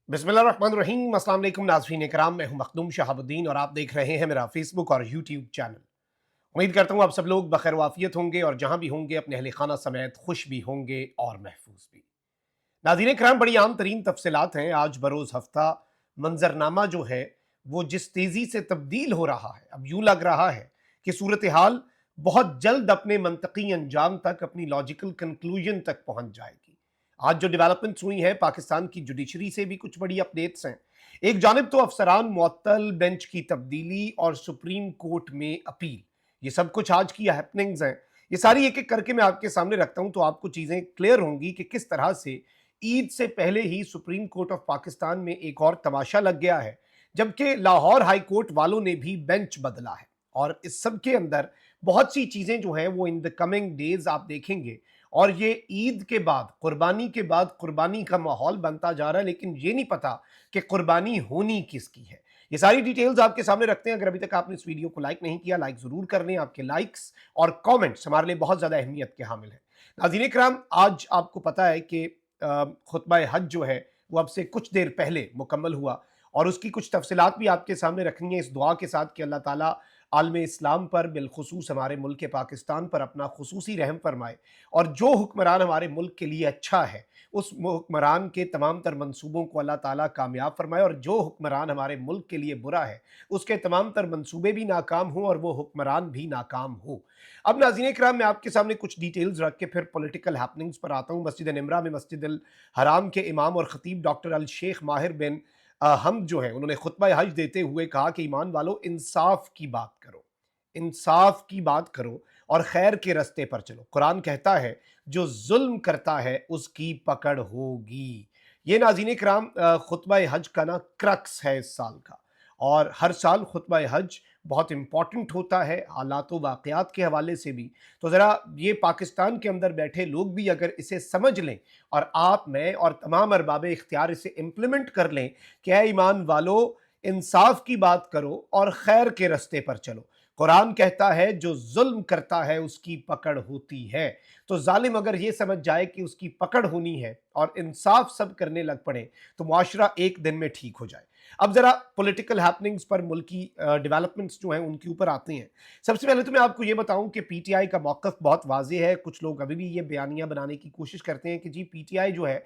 बिस्मिल्लाहिर्रहमानिर्रहीम। अस्सलाम वालेकुम नाज़रीन इकराम, मैं हूं मखदूम शहाबुद्दीन और आप देख रहे हैं मेरा फेसबुक और यूट्यूब चैनल। उम्मीद करता हूं आप सब लोग बखैर वाफियत होंगे और जहां भी होंगे अपने अहले खाना समेत खुश भी होंगे और महफूज भी। नाज़रीन इकराम, बड़ी आम तरीन तफसीलात हैं। आज बरोज़ हफ्ता मंजरनामा जो है वो जिस तेज़ी से तब्दील हो रहा है, अब यूं लग रहा है कि सूरत हाल बहुत जल्द अपने मंतकी अंजाम तक, अपनी लॉजिकल कंक्लूजन तक पहुंच जाएगी। आज जो डेवलपमेंट्स हुई हैं, पाकिस्तान की जुडिशरी से भी कुछ बड़ी अपडेट्स हैं। एक जानिब तो अफसरान मुअत्तल, बेंच की तब्दीली और सुप्रीम कोर्ट में अपील, ये सब कुछ आज की हैपनिंग्स हैं। ये सारी एक एक करके मैं आपके सामने रखता हूं तो आपको चीजें क्लियर होंगी कि किस तरह से ईद से पहले ही सुप्रीम कोर्ट ऑफ पाकिस्तान में एक और तमाशा लग गया है, जबकि लाहौर हाई कोर्ट वालों ने भी बेंच बदला है। और इस सब के अंदर बहुत सी चीजें जो हैं वो इन द कमिंग डेज आप देखेंगे। और ये ईद के बाद, कुर्बानी का माहौल बनता जा रहा है, लेकिन ये नहीं पता कि कुर्बानी होनी किसकी है। ये सारी डिटेल्स आपके सामने रखते हैं। अगर अभी तक आपने इस वीडियो को लाइक नहीं किया, लाइक जरूर कर लें। आपके लाइक्स और कमेंट्स हमारे लिए बहुत ज्यादा अहमियत के हामिल हैं। नाज़रीन इकराम, आज आपको पता है कि खुतबा हज जो है वो अब से कुछ देर पहले मुकम्मल हुआ और उसकी कुछ तफसीलात भी आपके सामने रखनी है, इस दुआ के साथ कि अल्लाह ताला आलम इस्लाम पर, बिलखुसूस हमारे मुल्क के पाकिस्तान पर अपना खुसूसी रहम फरमाए और जो हुक्मरान हमारे मुल्क के लिए अच्छा है उस हुक्मरान के तमाम तर मंसूबों को अल्लाह ताला कामयाब फरमाए, और जो हुक्मरान हमारे मुल्क के लिए बुरा है उसके तमाम तर मंसूबे भी नाकाम हों और वो हुक्मरान भी नाकाम हो। अब नाज़रीन इकराम, मैं आपके सामने कुछ डिटेल्स रख के फिर पॉलिटिकल हैपनिंग्स पर आता हूँ। मस्जिद निमरा में मस्जिद अल हराम के इमाम और ख़तीब डॉक्टर अल शेख माहिर बिन हम जो है, उन्होंने खुतबा हज देते हुए कहा कि ईमान वालों, इंसाफ की बात करो, इंसाफ की बात करो और खैर के रास्ते पर चलो। कुरान कहता है जो जुल्म करता है उसकी पकड़ होगी। ये नाज़रीन इकराम खुतबा हज का ना क्रक्स है इस साल का। और हर साल खुतबा हज बहुत इंपॉर्टेंट होता है हालात व वाक़यात के हवाले से भी। तो ज़रा ये पाकिस्तान के अंदर बैठे लोग भी अगर इसे समझ लें और आप, मैं और तमाम अरबाब इख्तियार इसे इम्प्लीमेंट कर लें कि ऐ ईमान वालों, इंसाफ की बात करो और खैर के रास्ते पर चलो। कुरान कहता है जो जुल्म करता है उसकी पकड़ होती है। तो जालिम अगर ये समझ जाए कि उसकी पकड़ होनी है और इंसाफ सब करने लग पड़े तो मुआशरा एक दिन में ठीक हो जाए। अब जरा पॉलिटिकल हैपनिंग्स पर, मुल्की डेवलपमेंट्स जो हैं उनके ऊपर आते हैं। सबसे पहले तो मैं आपको ये बताऊं कि पीटीआई का मौक़िफ़ बहुत वाज़ेह है। कुछ लोग अभी भी ये बयानियां बनाने की कोशिश करते हैं कि जी पीटीआई जो है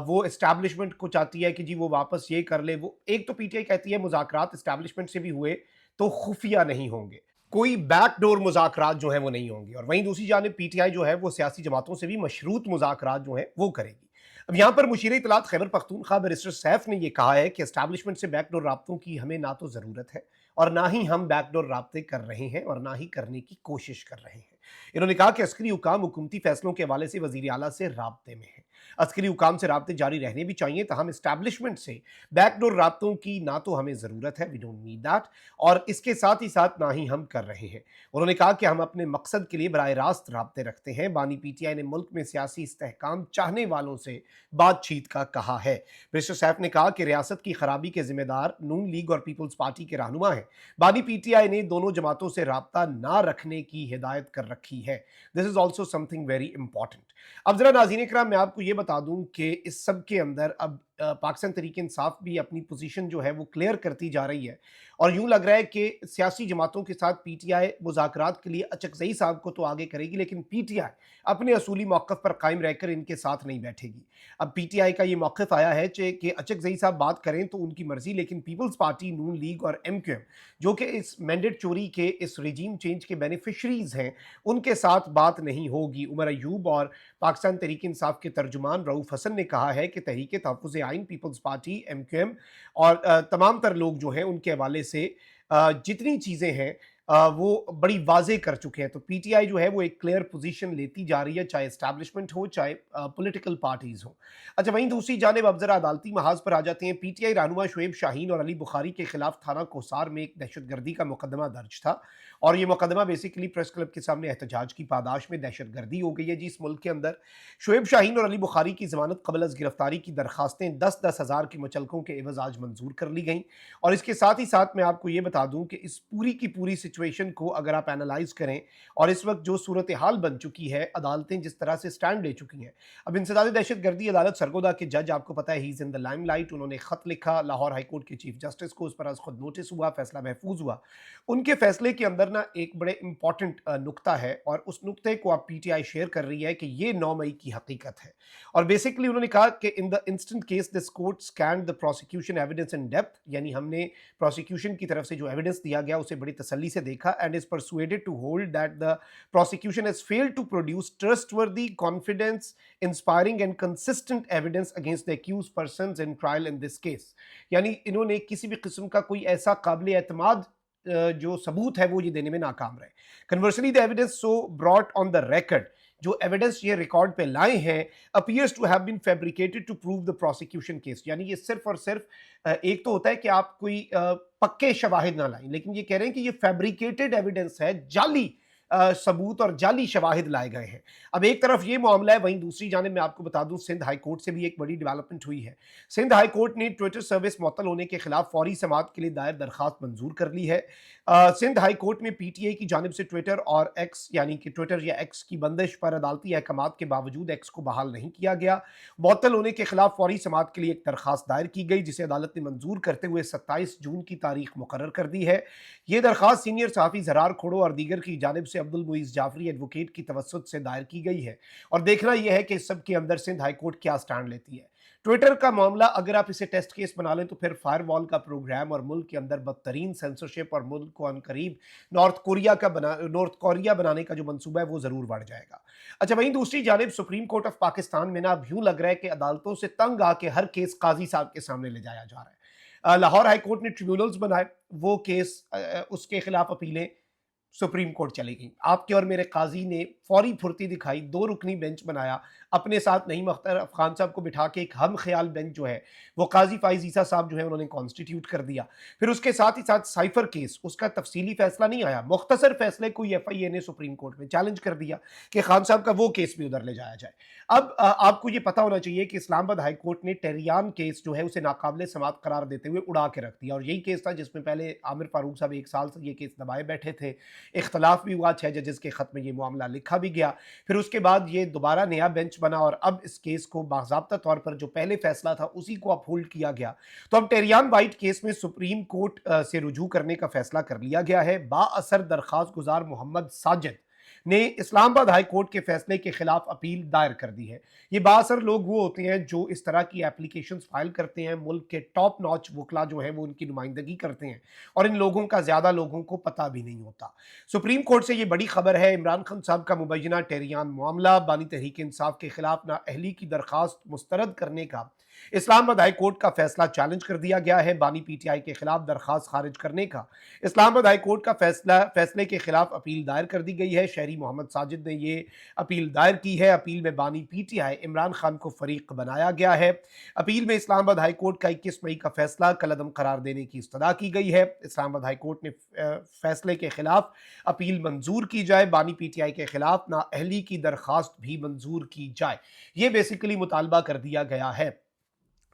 वो एस्टैब्लिशमेंट को चाहती है कि जी वो वापस ये कर ले। वो एक तो पीटीआई कहती है मुज़ाकरात एस्टैब्लिशमेंट से भी हुए तो खुफिया नहीं होंगे, कोई बैकडोर मुज़ाकरात जो है वो नहीं होंगे। और वहीं दूसरी जानिब पीटीआई जो है वो सियासी जमातों से भी मशरूत मुज़ाकरात जो है वो करेगी। अब यहाँ पर मुशीर इत्तलात खैबर पख्तूनख्वा बैरिस्टर सैफ ने यह कहा है कि एस्टैब्लिशमेंट से बैकडोर राब्तों की हमें ना तो ज़रूरत है और ना ही हम बैकडोर राब्ते कर रहे हैं और ना ही करने की कोशिश कर रहे हैं। इन्होंने कहा कि अस्करी हुकाम हुकूमती फैसलों के हवाले से वज़ीर आला से राब्ते में है। अस्करी हुकाम से राब्ते जारी रहने भी चाहिए। तो हम एस्टैब्लिशमेंट से बैकडोर राब्तों की ना तो हमें ज़रूरत है, वी डोंट नीड दैट, और इसके साथ ही साथ ना ही हम कर रहे हैं। उन्होंने कहा कि हम अपने मकसद के लिए बराह रास्त राब्ते रखते हैं। बानी पीटीआई ने मुल्क में सियासी इस्तेहकाम चाहने वालों से बातचीत का कहा है। बैरिस्टर सैफ ने कहा कि रियासत की खराबी के जिम्मेदार नून लीग और पीपल्स पार्टी के रहनुमा हैं। बानी पीटीआई ने दोनों जमातों से राब्ता ना रखने की हिदायत कर रखी है। This is also something very important. अब जरा नाज़रीन इकराम, मैं आपको ये बता दूं कि इस सब के अंदर अब पाकिस्तान तहरीक इंसाफ भी अपनी पोजीशन जो है वो क्लियर करती जा रही है और यूं लग रहा है कि सियासी जमातों के साथ पीटीआई मुज़ाकरात के लिए अचकज़ई साहब को तो आगे करेगी, लेकिन पीटीआई अपने असूली मौक़िफ़ पर कायम रहकर इनके साथ नहीं बैठेगी। अब पीटीआई का ये मौक़िफ़ आया है कि अचकज़ई साहब बात करें तो उनकी मर्जी, लेकिन पीपल्स पार्टी, नून लीग और एमक्यूएम जो कि इस मैंडेट चोरी के, इस रिजीम चेंज के बेनिफिशरीज हैं, उनके साथ बात नहीं होगी। उमर अयूब और पाकिस्तान तहरीक इंसाफ के तर्जुमान रऊफ़ हसन ने कहा है कि तहरीक तहफ़्फ़ुज़ आइन, पीपल्स पार्टी, एमक्यूएम और तमाम तर लोग जो हैं उनके हवाले से जितनी चीज़ें हैं वो बड़ी वाज़ेह कर चुके हैं। तो पीटीआई जो है वो एक क्लियर पोजीशन लेती जा रही है, चाहे एस्टैब्लिशमेंट हो, चाहे पॉलिटिकल पार्टीज़ हो। अच्छा, वहीं दूसरी जानिब अब ज़रा अदालती महाज पर आ जाते हैं। पीटीआई रहनुमा शुएब शाहीन और अली बुखारी के खिलाफ थाना कोसार में एक दहशतगर्दी का मुकदमा दर्ज था اور یہ मुकदमा बेसिकली प्रेस क्लब के सामने एहतजाज की पादाश में दहशत गर्दी हो गई है जी इस मुल्क के अंदर। शुएब शाहीन और अली बुखारी की जमानत कबल अज गिरफ्तारी की दरखास्तें 10-10 हज़ार के मुचलकों के एवज आज मंजूर कर ली गई। और इसके साथ ही साथ मैं आपको ये बता दूं कि इस पूरी की पूरी सिचुएशन को अगर आप एनालाइज करें और इस वक्त जो सूरत हाल बन चुकी है, अदालतें जिस तरह से स्टैंड ले चुकी हैं। अब इंसदाद दहशत गर्दी अदालत सरगोदा के जज आपको पता है he is in the limelight, उन्होंने खत लिखा लाहौर हाई कोर्ट के चीफ जस्टिस को, उस पर आज खुद नोटिस हुआ, फैसला महफूज हुआ। उनके फैसले के अंदर ना एक बड़े इंपॉर्टेंट नुक्ता है और उस नुक्ते को आप पीटीआई शेयर कर रही है कि ये 9 मई की हकीकत है। और बेसिकली उन्होंने कहा कि in the instant case this court scanned the prosecution evidence in depth, यानी हमने प्रोसिक्यूशन की तरफ से जो एविडेंस दिया गया उसे बड़ी तसल्ली से देखा, and is persuaded to hold that the prosecution has failed to produce trustworthy, confidence inspiring and consistent evidence against the accused persons in trial in this case। यानी इन्होंने किसी भी किस्म का कोई ऐसा काबिल एतमाद जो सबूत है वो ये देने में नाकाम रहे। Conversely the evidence so brought on the record, जो एविडेंस ये रिकॉर्ड पे लाए हैं, appears to have been fabricated to prove the prosecution case. यानी ये सिर्फ और सिर्फ एक तो होता है कि आप कोई पक्के शवाहिद ना लाएं, लेकिन ये कह रहे हैं कि ये फैब्रिकेटेड एविडेंस है, जाली सबूत और जाली शवाहिद लाए गए हैं। अब एक तरफ ये मामला है, वहीं दूसरी जानिब मैं आपको बता दूं सिंध हाई कोर्ट से भी एक बड़ी डेवलपमेंट हुई है। सिंध हाई कोर्ट ने ट्विटर सर्विस मुअत्तल होने के खिलाफ फौरी समाअत के लिए दायर दरखास्त मंजूर कर ली है। सिंध हाई कोर्ट में पीटीआई की जानिब से ट्विटर और एक्स यानी कि ट्विटर या एक्स की बंदिश पर अदालती अहकामात के बावजूद एक्स को बहाल नहीं किया गया। मुअत्तल होने के खिलाफ फौरी समाअत के लिए एक दरखास्त दायर की गई, जिसे अदालत ने मंजूर करते हुए 27 जून की तारीख मुकर्रर कर दी है। ये दरखास्त सीनियर सहाफ़ी ज़रार खोड़ो और दीगर की जानिब से अब्दुल मुईज़ जाफरी एडवोकेट की तवस्सुत से दायर की गई है। और देखना यह है कि इस सब के अंदर सिंध हाई कोर्ट क्या स्टैंड लेती है। ट्विटर का मामला अगर आप इसे टेस्ट केस बना लें तो फिर फायरवॉल का प्रोग्राम और मुल्क के अंदर बदतरीन सेंसरशिप और मुल्क को अनकरीब नॉर्थ कोरिया बनाने का जो मंसूबा है वो जरूर बढ़ जाएगा। अच्छा, वहीं दूसरी जानिब सुप्रीम कोर्ट ऑफ पाकिस्तान में ना अब यूं लग रहा है कि अदालतों से तंग आके हर केस काजी साहब के सामने ले जाया जा रहा है। लाहौर हाई कोर्ट ने ट्रिब्यूनल्स बनाए, वो केस उसके खिलाफ अपीलें सुप्रीम कोर्ट चली गई। आपके और मेरे काजी ने फौरी फुर्ती दिखाई, 2 रुकनी बेंच बनाया, अपने साथ नईम अख्तर खान साहब को बिठा के एक हम ख्याल बेंच जो है वो काजी फाइज ईसा साहब जो है उन्होंने कॉन्स्टिट्यूट कर दिया। फिर उसके साथ ही साथ साइफर केस, उसका तफसीली फैसला नहीं आया, मुख्तसर फैसले को एफआईए ने सुप्रीम कोर्ट में चैलेंज कर दिया कि खान साहब का वो केस भी उधर ले जाया जाए। अब आपको ये पता होना चाहिए कि इस्लामाबाद हाई कोर्ट ने टेरियान केस जो है उसे नाकाबिल समात करार देते हुए उड़ा के रख दिया। और यही केस था जिसमें पहले आमिर फारूक साहब 1 साल से ये केस दबाए बैठे थे, इख्तलाफ भी हुआ, 6 जजेस के खत में ये मामला लिखा भी गया। फिर उसके बाद ये दोबारा नया बेंच बना और अब इस केस को बाज़ाब्ता तौर पर जो पहले फैसला था उसी को अपहोल्ड किया गया। तो अब टेरियान वाइट केस में सुप्रीम कोर्ट से रुजू करने का फैसला कर लिया गया है। बाअसर दरखास्त गुजार मोहम्मद साजिद ने इस्लामाबाद हाई कोर्ट के फैसले के खिलाफ अपील दायर कर दी है। ये बाअसर लोग वो होते हैं जो इस तरह की एप्लीकेशंस फाइल करते हैं, मुल्क के टॉप नॉच वकला जो हैं वो उनकी नुमाइंदगी करते हैं और इन लोगों का ज़्यादा लोगों को पता भी नहीं होता। सुप्रीम कोर्ट से ये बड़ी खबर है, इमरान खान साहब का मुबैना टेरियान मामला, बानी तहरीक इंसाफ के खिलाफ नाअहली की दरखास्त मुस्तरद करने का इस्लामाबाद हाई कोर्ट का फैसला चैलेंज कर दिया गया है। बानी पीटीआई के खिलाफ दरखास्त खारिज करने का इस्लामाबाद हाई कोर्ट का फैसले के खिलाफ अपील दायर कर दी गई है। शहरी मोहम्मद साजिद ने ये अपील दायर की है। अपील में बानी पीटीआई इमरान खान को फरीक बनाया गया है। अपील में इस्लामाबाद हाई कोर्ट का 21 मई का फैसला कलअदम करार देने की इस्तदा की गई है। इस्लामाबाद हाई कोर्ट ने फैसले के खिलाफ अपील मंजूर की जाए, बानी पीटीआई के खिलाफ नाअहली की दरखास्त भी मंजूर की जाए, ये बेसिकली मुतालबा कर दिया गया है।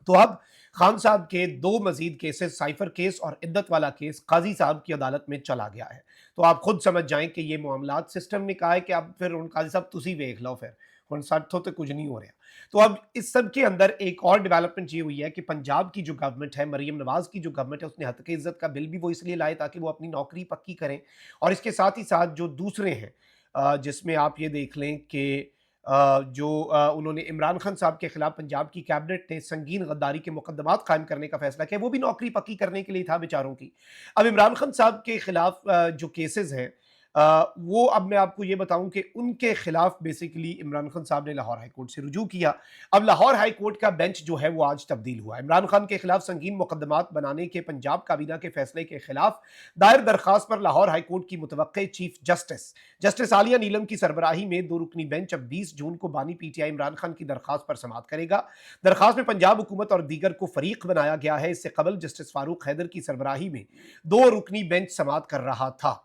तो अब खान साहब के 2 मजीद केसेस, साइफर केस और इद्दत वाला केस, काजी साहब की अदालत में चला गया है। तो आप खुद समझ जाएं कि ये मामलात सिस्टम ने कहा है कि अब फिर काजी साहब तुसी वेख लो, फिर हुण साथों तो कुछ नहीं हो रहा। तो अब इस सब के अंदर एक और डेवलपमेंट ये हुई है कि पंजाब की जो गवर्नमेंट है, मरियम नवाज की जो गवर्नमेंट है, उसने हत्के इज्जत का बिल भी वो इसलिए लाए ताकि वो अपनी नौकरी पक्की करें। और इसके साथ ही साथ जो दूसरे हैं जिसमें आप ये देख लें कि उन्होंने इमरान खान साहब के खिलाफ पंजाब की कैबिनेट ने संगीन गद्दारी के मुकदमात कायम करने का फैसला किया, वो भी नौकरी पक्की करने के लिए था बेचारों की। अब इमरान खान साहब के खिलाफ जो केसेस हैं वो अब मैं आपको ये बताऊं कि उनके खिलाफ बेसिकली इमरान खान साहब ने लाहौर हाई कोर्ट से रुजू किया। अब लाहौर हाई कोर्ट का बेंच जो है वो आज तब्दील हुआ। इमरान खान के खिलाफ संगीन मुकदमात बनाने के पंजाब काबीना के फैसले के खिलाफ दायर दरखास्त पर लाहौर हाई कोर्ट की मुतवक्के चीफ जस्टिस आलिया नीलम की सरबराही में 2 रुकनी बेंच अब 20 जून को बानी पीटीआई इमरान खान की दरखास्त पर समाअत करेगा। दरखास्त में पंजाब हुकूमत और दीगर को फरीक बनाया गया है। इससे कबल जस्टिस फारूक हैदर की सरबराही में 2 रुकनी बेंच समाअत कर रहा था।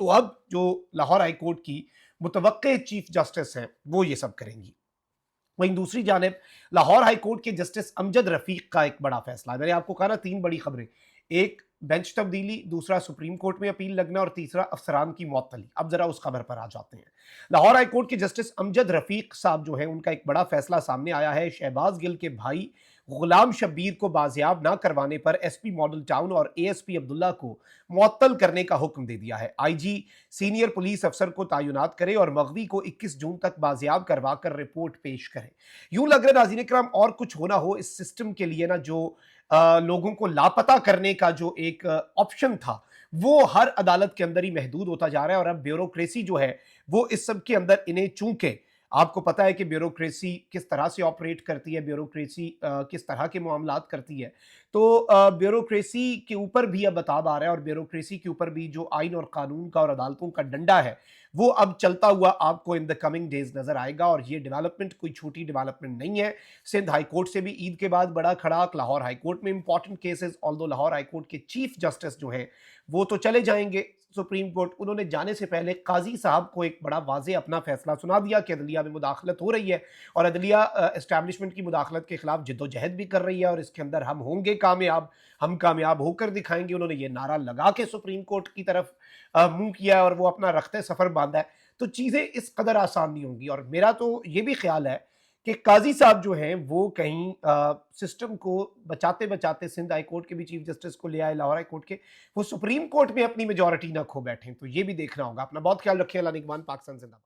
तो अब जो लाहौर हाई कोर्ट की मुतवक्के चीफ जस्टिस हैं वो ये सब करेंगी। वहीं दूसरी जानिब लाहौर हाई कोर्ट के जस्टिस अमजद रफीक का एक बड़ा फैसला है। मैंने आपको कहा ना, तीन बड़ी खबरें, एक बेंच तब्दीली, दूसरा सुप्रीम कोर्ट में अपील लगना और तीसरा अफसरान की मअतली। अब जरा उस खबर पर आ जाते हैं। लाहौर हाई कोर्ट के जस्टिस अमजद रफीक साहब जो हैं, उनका एक बड़ा फैसला सामने आया है। शहबाज गिल के भाई गुलाम शब्बीर को बाजियाब ना करवाने पर एसपी मॉडल टाउन और एएसपी अब्दुल्ला को मुअत्तल करने का हुक्म दे दिया है। आईजी सीनियर पुलिस अफसर को तैनात करे और मगवी को 21 जून तक बाजियाब करवा कर रिपोर्ट पेश करे। यूं लग रहा है नाज़रीन इकराम, और कुछ होना हो इस सिस्टम के लिए ना, जो लोगों को लापता करने का जो एक ऑप्शन था, वो हर अदालत के अंदर ही महदूद होता जा रहा है। और अब ब्यूरोक्रेसी जो है वो इस सब के अंदर इन्हें, चूंकि आपको पता है कि ब्यूरोक्रेसी किस तरह से ऑपरेट करती है, ब्यूरोक्रेसी किस तरह के मामलात करती है, तो ब्यूरोक्रेसी के ऊपर भी अब बताब आ रहा है और ब्यूरोक्रेसी के ऊपर भी जो आइन और कानून का और अदालतों का डंडा है वो अब चलता हुआ आपको इन द कमिंग डेज नजर आएगा। और ये डेवलपमेंट कोई छोटी डेवलपमेंट नहीं है। सिंध हाई कोर्ट से भी ईद के बाद बड़ा खड़ाक, लाहौर हाई कोर्ट में important cases, although Lahore high court के चीफ जस्टिस जो हैं वो तो चले जाएंगे सुप्रीम कोर्ट, उन्होंने जाने से पहले काजी साहब को एक बड़ा वाज़े अपना फैसला सुना दिया कि अदलिया में मुदाखलत हो रही है और अदलिया एस्टैब्लिशमेंट की मुदाखलत के खिलाफ जिद्दोजहद भी कर रही है और इसके अंदर हम होंगे कामयाब, हम कामयाब होकर दिखाएंगे। उन्होंने ये नारा लगा के सुप्रीम कोर्ट की तरफ मुंह किया है और वो अपना रखते सफर बांधा है। तो चीज़ें इस कदर आसान नहीं होंगी। और मेरा तो ये भी ख्याल है कि काजी साहब जो हैं वो कहीं सिस्टम को बचाते बचाते सिंध हाई कोर्ट के भी चीफ जस्टिस को ले आए, लाहौर हाई कोर्ट के, वो सुप्रीम कोर्ट में अपनी मेजॉरिटी ना खो बैठे। तो ये भी देखना होगा। अपना बहुत ख्याल रखिए। अल्लाह निगहबान। पाकिस्तान जिंदाबाद।